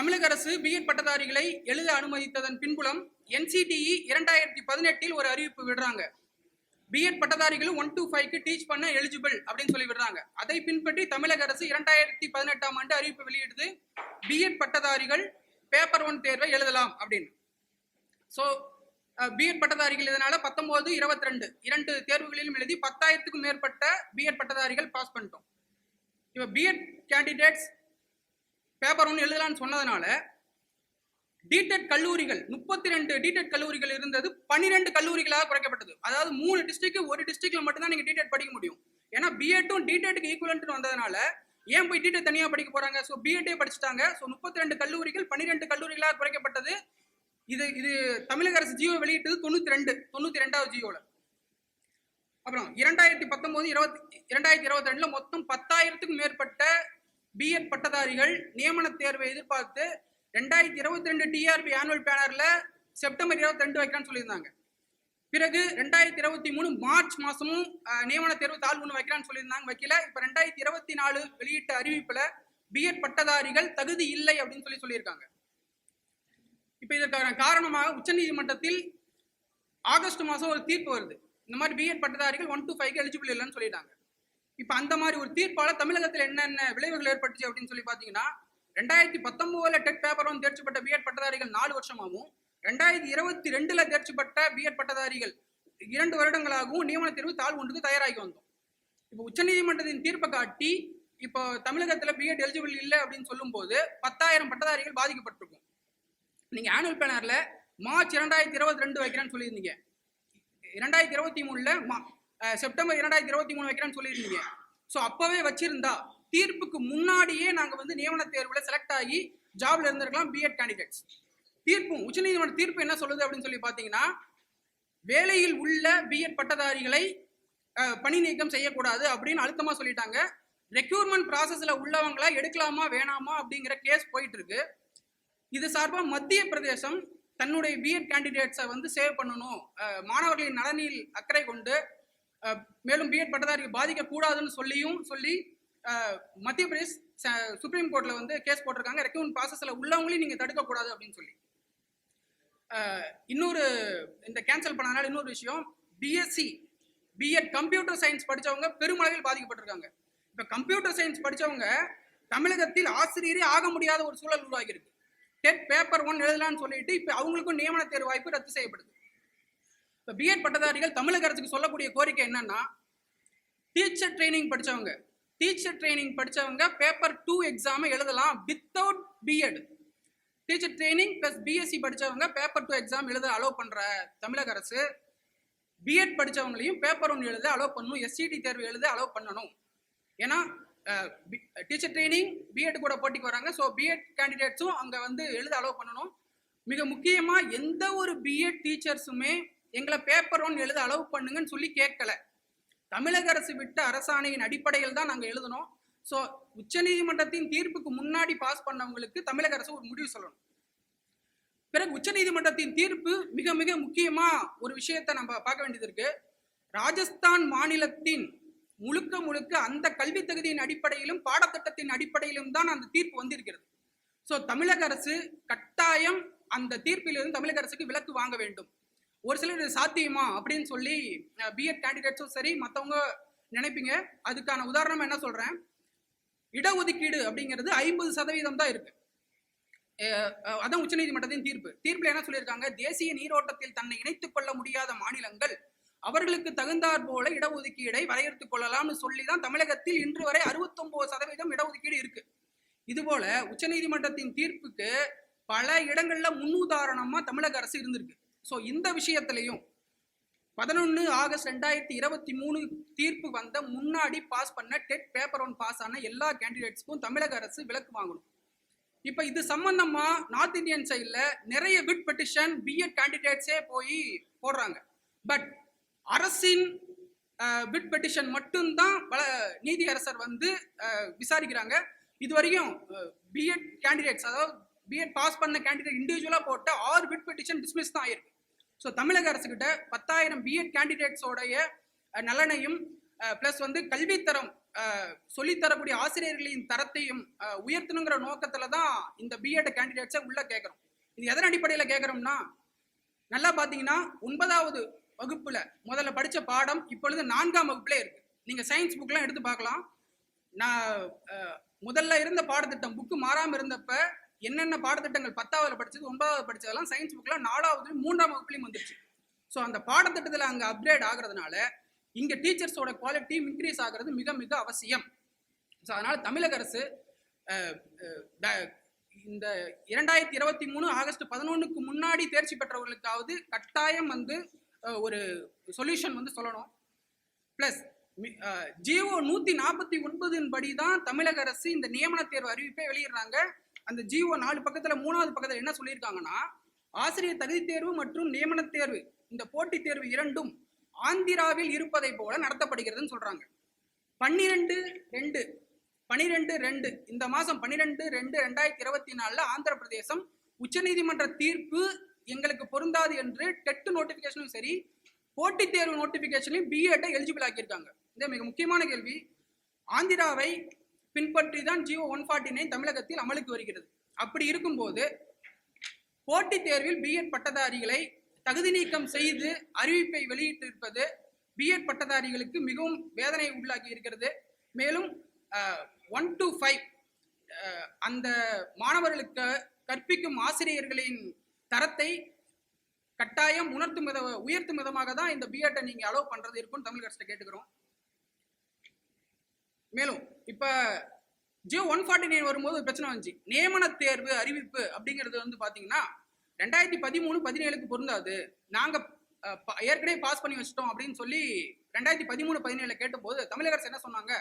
தமிழக அரசு பிஎட் பட்டதாரிகளை எழுத அனுமதித்ததன் பின்புலம் NCTE 2018 ஒரு அறிவிப்பு விடுறாங்க. பிஎட் பட்டதாரிகளும் 1 to 5 டீச் பண்ண எலிஜிபிள் அப்படின்னு சொல்லி விடுறாங்க. அதை பின்பற்றி தமிழக அரசு 2018 ஆண்டு அறிவிப்பு வெளியிடுது, பிஎட் பட்டதாரிகள் பேப்பர் 1 தேர்வை எழுதலாம் அப்படின்னு. ஸோ பிஎட் பட்டதாரிகள் இதனால 19, 22 2 தேர்வுகளிலும் எழுதி 10,000க்கும் மேற்பட்ட பிஎட் பட்டதாரிகள் பாஸ் பண்ணிட்டோம். இப்போ பிஎட் கேண்டிடேட்ஸ் பேப்பர் 1 எழுதலாம்னு சொன்னதுனால டிடெட் கல்லூரிகள் 32 டிடெட் கல்லூரிகள் இருந்தது 12 கல்லூரிகளாக குறைக்கப்பட்டது. அதாவது 3 டிஸ்ட்ரிக்ட், ஒரு டிஸ்ட்ரிக்ட்ல மட்டும்தான் நீங்க டிடெட் படிக்க முடியும். ஏன்னா பிஎட்டும் டிடெட்டுக்கு ஈக்குவலன்ட் வந்ததுனால ஏன் போய் டிடெட் தனியா படிக்க போறாங்க? ஸோ பிஎட்டே படிச்சுட்டாங்க. ஸோ 32 கல்லூரிகள் 12 கல்லூரிகளாக குறைக்கப்பட்டது. இது தமிழக அரசு ஜியோ வெளியிட்டது 92வது ஜியோல. அப்புறம் 2019-2022 மொத்தம் 10,000க்கும் மேற்பட்ட பிஎட் பட்டதாரிகள் நியமன தேர்வை எதிர்பார்த்து 2022 டிஆர்பி ஆனுவல் பேனர்ல செப்டம்பர் 22 வைக்கலாம்னு சொல்லியிருந்தாங்க. பிறகு 2023 மார்ச் மாசமும் நியமன தேர்வு தாள் 1 வைக்கலாம்னு சொல்லியிருந்தாங்க, வைக்கல. இப்ப 2024 வெளியிட்ட அறிவிப்புல பிஎட் பட்டதாரிகள் தகுதி இல்லை அப்படின்னு சொல்லியிருக்காங்க. இப்ப இதற்கான காரணமாக உச்சநீதிமன்றத்தில் ஆகஸ்ட் மாசம் ஒரு தீர்ப்பு வருது. இந்த மாதிரி பிஎட் பட்டதாரிகள் 1 to 5 எலிஜிபிள் இல்லைன்னு சொல்லிட்டாங்க. இப்ப அந்த மாதிரி ஒரு தீர்ப்பால தமிழகத்தில் என்னென்ன விளைவுகள் ஏற்பட்டுச்சு அப்படின்னு சொல்லி பாத்தீங்கன்னா, 2019 டெட் பேப்பர் 1 தேர்ச்சிப்பட்ட பிஎட் பட்டதாரிகள் 4 வருஷமாகவும், 2022 தேர்ச்சிப்பட்ட பிஎட் பட்டதாரிகள் 2 வருடங்களாகவும் நியமன தேர்வு தாள் 1க்கு தயாராகி வந்தோம். இப்போ உச்சநீதிமன்றத்தின் தீர்ப்பை காட்டி இப்போ தமிழகத்தில் பிஎட் எலிஜிபிள் இல்லை அப்படின்னு சொல்லும் போது 10,000 பட்டதாரிகள் பாதிக்கப்பட்டிருக்கும். நீங்க ஆனுவல் பேனர்ல மார்ச் 2022 வைக்கிறேன்னு சொல்லியிருந்தீங்க, 2023 செப்டம்பர் 2023 வைக்கிறேன்னு சொல்லியிருந்தீங்க. ஸோ அப்பவே வச்சிருந்தா தீர்ப்புக்கு முன்னாடியே நாங்க நியமன தேர்வுல செலக்ட் ஆகி ஜாப்ல இருந்திருக்கலாம் பிஎட் கேண்டிடேட்ஸ். தீர்ப்பும் உச்சநீதிமன்ற தீர்ப்பு என்ன சொல்லுது அப்படின்னு சொல்லி பாத்தீங்கன்னா, வேலையில் உள்ள பிஎட் பட்டதாரிகளை பணி நீக்கம் செய்யக்கூடாது அப்படின்னு அழுத்தமா சொல்லிட்டாங்க. ரெக்ரூட்மெண்ட் ப்ராசஸ்ல உள்ளவங்களை எடுக்கலாமா வேணாமா அப்படிங்கிற கேஸ் போயிட்டு இருக்கு. இது சார்பா மத்திய பிரதேசம் தன்னுடைய பிஎட் கேண்டிடேட்ஸை சேவ் பண்ணணும், மாணவர்களின் நலனில் அக்கறை கொண்டு மேலும் பிஎட் பட்டதாரிகள் பாதிக்கக்கூடாதுன்னு சொல்லி மத்திய பிரதேஷ் சுப்ரீம் கோர்ட்ல கேஸ் போட்டிருக்காங்க. ரெக்ரூட்மெண்ட் ப்ராசஸ்ல உள்ளவங்களையும் நீங்க தடுக்கக்கூடாது அப்படின்னு சொல்லி. இன்னொரு இந்த கேன்சல் பண்ணனால இன்னொரு விஷயம், பிஎஸ்சி பிஎட் கம்ப்யூட்டர் சயின்ஸ் படிச்சவங்க பெருமளவில் பாதிக்கப்பட்டிருக்காங்க. இப்ப கம்ப்யூட்டர் சயின்ஸ் படிச்சவங்க தமிழகத்தில் ஆசிரியரே ஆக முடியாத ஒரு சூழல் உருவாகி இருக்கு. டெட் பேப்பர் 1 எழுதலாம்னு சொல்லிட்டு இப்ப அவங்களுக்கும் நியமன தேர்வு வாய்ப்பு ரத்து செய்யப்படுது. இப்ப பிஎட் பட்டதாரிகள் தமிழக அரசுக்கு சொல்லக்கூடிய கோரிக்கை என்னன்னா, டீச்சர் ட்ரைனிங் படிச்சவங்க பேப்பர் 2 எக்ஸாம் எழுதலாம் without BEd. Teacher training plus BSc படிச்சவங்க பேப்பர் 2 எக்ஸாம் எழுத அலோவ் பண்ற தமிழக அரசு பிஎட் படிச்சவங்களையும் பேப்பர் 1 எழுத அலோவ் பண்ணணும், எஸ்சிடி தேர்வு எழுத அலோவ் பண்ணணும். ஏன்னா டீச்சர் ட்ரைனிங் பிஎட் கூட போட்டிக்கு வராங்க. ஸோ பிஎட் கேண்டிடேட்ஸும் அங்க எழுத அலோவ் பண்ணணும். மிக முக்கியமா எந்த ஒரு பிஎட் டீச்சர்ஸுமே எங்களை பேப்பர் 1 எழுத அலோவ் பண்ணுங்கன்னு சொல்லி கேட்கல. தமிழக அரசு விட்ட அரசாணையின் அடிப்படையில் தான் நாங்கள் எழுதணும். ஸோ உச்சநீதிமன்றத்தின் தீர்ப்புக்கு முன்னாடி பாஸ் பண்ணவங்களுக்கு தமிழக அரசு ஒரு முடிவு சொல்லணும். பிறகு உச்சநீதிமன்றத்தின் தீர்ப்பு மிக மிக முக்கியமா ஒரு விஷயத்தை நம்ம பார்க்க வேண்டியது இருக்கு. ராஜஸ்தான் மாநிலத்தின் முழுக்க அந்த கல்வி தகுதியின் அடிப்படையிலும் பாடத்திட்டத்தின் அடிப்படையிலும் தான் அந்த தீர்ப்பு வந்திருக்கிறது. ஸோ தமிழக அரசு கட்டாயம் அந்த தீர்ப்பிலிருந்து தமிழக அரசுக்கு விலக்கு வாங்க வேண்டும். ஒரு சிலர் சாத்தியமா அப்படின்னு சொல்லி பிஎட் கேண்டிடேட்ஸும் சரி மற்றவங்க நினைப்பீங்க. அதுக்கான உதாரணம் என்ன சொல்றேன், இடஒதுக்கீடு அப்படிங்கிறது 50% தான் இருக்கு. அதான் உச்சநீதிமன்றத்தின் தீர்ப்புல என்ன சொல்லியிருக்காங்க, தேசிய நீரோட்டத்தில் தன்னை இணைத்துக் கொள்ள முடியாத மாநிலங்கள் அவர்களுக்கு தகுந்தாற் போல இடஒதுக்கீடை வரையறுத்துக் கொள்ளலாம்னு சொல்லிதான் தமிழகத்தில் இன்று வரை 69% இடஒதுக்கீடு இருக்கு. இது போல உச்சநீதிமன்றத்தின் தீர்ப்புக்கு பல இடங்கள்ல முன்னுதாரணமா தமிழக அரசு இருந்திருக்கு. ஸோ இந்த விஷயத்திலையும் 11 ஆகஸ்ட் 2023 தீர்ப்பு வந்த முன்னாடி பாஸ் பண்ண டெட் பேப்பர் 1 பாஸ் ஆன எல்லா கேண்டிடேட்ஸ்க்கும் தமிழக அரசு விலக்கு வாங்கணும். இப்ப இது சம்பந்தமா நார்த் இந்தியன் சைட்ல நிறைய விட் பெட்டிஷன் பிஎட் கேண்டிடேட்ஸே போய் போடுறாங்க. பட் அரசின் விட் பெட்டிஷன் மட்டும்தான் நீதியரசர் விசாரிக்கிறாங்க. இதுவரையும் பிஎட் கேண்டிடேட்ஸ், அதாவது பிஎட் பாஸ் பண்ண கேண்டிடேட் இண்டிவிஜுவலா போட்ட 6 விட் பெட்டிஷன் டிஸ்மிஸ் தான் ஆயிருக்கு. ஸோ தமிழக அரசு கிட்ட 10,000 பிஎட் கேண்டிடேட்ஸோடைய நலனையும் பிளஸ் கல்வித்தரம் சொல்லித்தரக்கூடிய ஆசிரியர்களின் தரத்தையும் உயர்த்தணுங்கிற நோக்கத்துல தான் இந்த பிஎட் கேண்டிடேட்ஸை உள்ள கேட்குறோம். இது எதன் அடிப்படையில் கேட்குறோம்னா, நல்லா பார்த்தீங்கன்னா 9வது வகுப்புல முதல்ல படித்த பாடம் இப்பொழுது 4ஆம் வகுப்புல இருக்கு. நீங்க சயின்ஸ் புக்லாம் எடுத்து பார்க்கலாம். நான் முதல்ல இருந்த பாடத்திட்டம் புக்கு மாறாமல் இருந்தப்ப என்னென்ன பாடத்திட்டங்கள் 10ஆவதுல படிச்சது 9ஆவது படிச்சதெல்லாம் சயின்ஸ் புக்லாம் 4ஆவது 3ஆம் வகுப்புலையும் வந்துருச்சு. ஸோ அந்த பாடத்திட்டத்தில் அங்கே அப்கிரேட் ஆகுறதுனால இங்கே டீச்சர்ஸோட குவாலிட்டி இன்க்ரீஸ் ஆகிறது மிக மிக அவசியம். ஸோ அதனால தமிழக அரசு இந்த 2023 ஆகஸ்ட் 11க்கு முன்னாடி தேர்ச்சி பெற்றவர்களுக்காவது கட்டாயம் வந்து ஒரு சொல்யூஷன் வந்து சொல்லணும். பிளஸ் ஜிஓ 149 படி தான் தமிழக அரசு இந்த நியமன தேர்வு அறிவிப்பை வெளியிடுறாங்க. அந்த ஜிஓ 4 பக்கத்துல 3வது பக்கத்துல என்ன சொல்லியிருக்காங்கன்னா, ஆசிரியர் தகுதி தேர்வு மற்றும் நியமன தேர்வு இந்த போட்டித் தேர்வு இரண்டும் ஆந்திராவில் இருப்பதை போல நடத்தப்படுகிறதுன்னு சொல்றாங்க. 12/2 இந்த மாசம் 12/2/2024 ஆந்திர பிரதேசம் உச்சநீதிமன்ற தீர்ப்பு எங்களுக்கு பொருந்தாது என்று டெட் நோட்டிபிகேஷனும் சரி போட்டித் தேர்வு நோட்டிபிகேஷனையும் பிஎட்டை எலிஜிபிள் ஆக்கியிருக்காங்க. இந்த மிக முக்கியமான கேள்வி. ஆந்திராவை பின்பற்றி தான் ஜிஓ 149 தமிழகத்தில் அமலுக்கு வருகிறது. அப்படி இருக்கும்போது போட்டித் தேர்வில் பிஎட் பட்டதாரிகளை தகுதி நீக்கம் செய்து அறிவிப்பை வெளியிட்டிருப்பது பிஎட் பட்டதாரிகளுக்கு மிகவும் வேதனை உள்ளாக்கி இருக்கிறது. மேலும் 1 to 5 அந்த மாணவர்களுக்கு கற்பிக்கும் ஆசிரியர்களின் தரத்தை கட்டாயம் உயர்த்தும் விதமாக தான் இந்த பிஎட்டை நீங்க அலோவ் பண்றது இருக்குன்னு தமிழக அரசு கேட்டுக்கிறோம். மேலும் இப்ப ஜியோ 149 வரும்போது ஒரு பிரச்சனை வந்துச்சு. நியமன தேர்வு அறிவிப்பு அப்படிங்கிறது வந்து பாத்தீங்கன்னா 2013-17க்கு பொருந்தாது, நாங்க ஏற்கனவே பாஸ் பண்ணி வச்சிட்டோம் அப்படின்னு சொல்லி 2013-17 கேட்டபோது தமிழக அரசு என்ன சொன்னாங்க,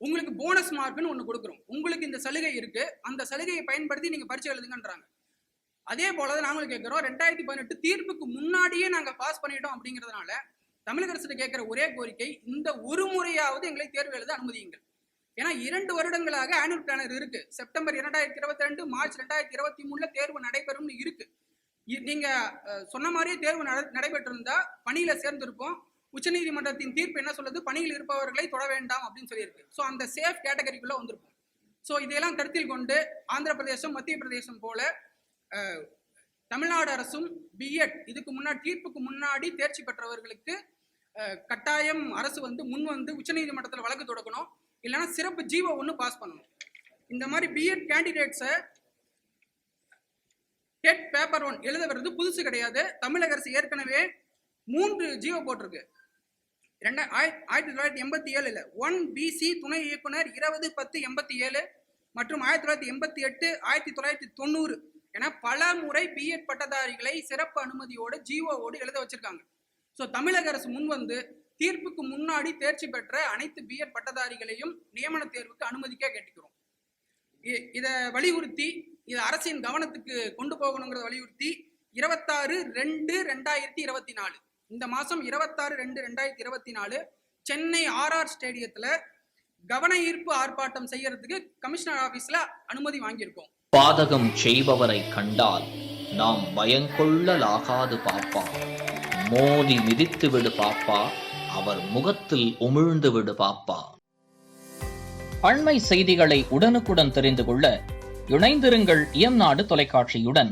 உங்களுக்கு போனஸ் மார்க்னு ஒன்று கொடுக்குறோம், உங்களுக்கு இந்த சலுகை இருக்கு, அந்த சலுகையை பயன்படுத்தி நீங்க பரீட்சை எழுதுங்கன்றாங்க. அதே போலதான் நாங்களும் கேட்கிறோம், 2018 தீர்ப்புக்கு முன்னாடியே நாங்க பாஸ் பண்ணிட்டோம் அப்படிங்கிறதுனால தமிழக அரசு கேட்கிற ஒரே கோரிக்கை, இந்த ஒரு முறையாவது எங்களை தேர்வு எழுத அனுமதியுங்கள். ஏன்னா 2 வருடங்களாக ஆனுவல் பிளானர் இருக்கு. செப்டம்பர் 2022 மார்ச் 2023 தேர்வு நடைபெறும் இருக்கு. நீங்க சொன்ன மாதிரியே தேர்வு நடைபெற்றிருந்தா பணியில சேர்ந்திருப்போம். உச்சநீதிமன்றத்தின் தீர்ப்பு என்ன சொல்லுது, பணியில் இருப்பவர்களை தொட வேண்டாம் அப்படின்னு சொல்லியிருக்கு. ஸோ அந்த சேஃப் கேட்டகரிக்குள்ள வந்திருக்கும். ஸோ இதையெல்லாம் கருத்தில் கொண்டு ஆந்திர பிரதேசம் மத்திய பிரதேசம் போல தமிழ்நாடு அரசும் பிஎட் இதுக்கு முன்னாடி தீர்ப்புக்கு முன்னாடி தேர்ச்சி பெற்றவர்களுக்கு கட்டாயம் அரசு வந்து முன் வந்து உச்சநீதிமன்றத்தில் வழக்கு தொடக்கணும், இல்லைன்னா சிறப்பு ஜிஓ 1 பாஸ் பண்ணணும். இந்த மாதிரி பிஎட் கேண்டிடேட்ஸை டெட் பேப்பர் 1 எழுத வர்றது புதுசு கிடையாது. தமிழக அரசு ஏற்கனவே 3 ஜிஓ போட்டிருக்கு. 1987 1 பிசி துணை இயக்குனர் 20/10/87 மற்றும் 1988 1990 என பல முறை பிஎட் பட்டதாரிகளை சிறப்பு அனுமதியோடு ஜிஓவோடு எழுத வச்சிருக்காங்க. ஸோ தமிழக அரசு முன் வந்து தீர்ப்புக்கு முன்னாடி தேர்ச்சி பெற்ற அனைத்து பிஎட் பட்டதாரிகளையும் நியமன தேர்வுக்கு அனுமதிக்க கேட்டுக்கிறோம். இதை வலியுறுத்தி இது அரசின் கவனத்துக்கு கொண்டு போகணுங்கிறத வலியுறுத்தி 26/2/2024 இந்த மாசம் 26/2/2024 சென்னை ஆர்ஆர் ஸ்டேடியத்துல கவன ஈர்ப்பு ஆர்ப்பாட்டம் செய்யறதுக்கு கமிஷனர் ஆபீஸ்ல அனுமதி வாங்கியிருக்கோம். பாதகம் செய்பவரை கண்டால் நாம் பயங்கொள்ளலாகாது பாப்பா, மோதி மிதித்து விடு பாப்பா, அவர் முகத்தில் உமிழ்ந்து விடு பாப்பா. அண்மை செய்திகளை உடனுக்குடன் தெரிந்து கொள்ள இணைந்திருங்கள் இயம்நாடு தொலைக்காட்சியுடன்.